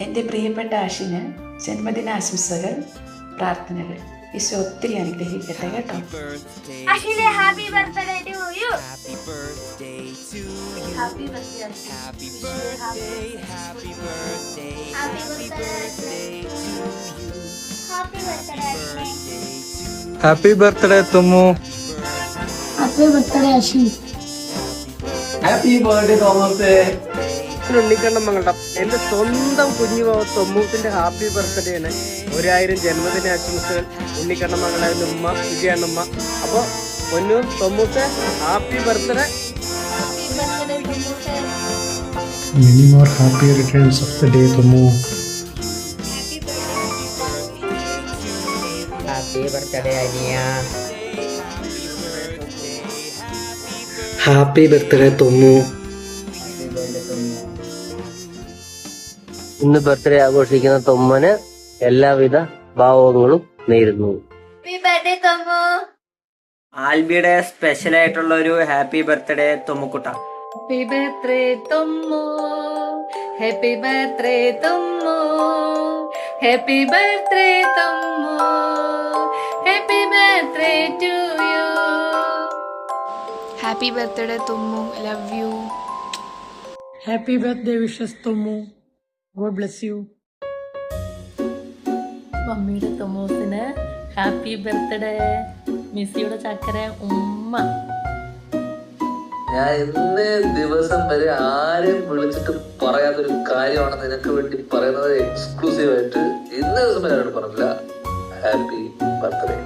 എൻ്റെ പ്രിയപ്പെട്ട ആഷിന് ജന്മദിനാശംസകൾ, പ്രാർത്ഥനകൾ. ഈശോ ഒത്തിരി അനുഗ്രഹിക്കട്ടെ കേട്ടോ. ആഷിലെ happy birthday to you. Happy birthday. Happy birthday Thummu. Happy birthday Ashwin. Happy birthday Thomas. Unnikkannan മംഗള എന്റെ സ്വന്തം കുഞ്ഞു തൊമ്മൂത്തിന്റെ ഹാപ്പി ബർത്ത്ഡേ ആണ്. 1000 ജന്മദിന ആശംസകൾ ഉണ്ണിക്കണ്ണൻ മംഗളന്റെ ഉമ്മ വിജയണ്ണമ്മ. അപ്പൊ പൊന്നു തൊമ്മൂത്തെ happy birthday. Many more happy returns of the day, Tomo. Happy birthday അനിയ. Happy birthday Thummu. ഇന്ന് ബർത്ത്ഡേ ആഘോഷിക്കുന്ന തൊമ്മന് എല്ലാവിധ ഭാവങ്ങളും നേരുന്നു. Happy birthday Thommu. ആൽബിയുടെ സ്പെഷ്യൽ ആയിട്ടുള്ള ഒരു ഹാപ്പി ബർത്ത്ഡേ തൊമ്മുക്കുട്ട. Happy birthday Thommu. Happy birthday Thommu. Happy birthday Thommu. Happy birthday to you. Happy birthday Tommu, love you. Happy birthday wishes Tommu. God bless you. മമ്മിയുടെ തൊമ്മൂസിന് ഹാപ്പി ബർത്ത്ഡേ. മിസ്സിയുടെ ചക്കര ഉമ്മ. ഞാൻ ഇന്ന് ദിവസം വരെ ആരെയും വിളിച്ചിട്ട് പറയാത്തൊരു കാര്യമാണ് നിനക്ക് വേണ്ടി പറയുന്നത്. എക്സ്ക്ലൂസീവ് ആയിട്ട് ഇന്ന ദിവസം വരെ പറഞ്ഞില്ല. Happy birthday.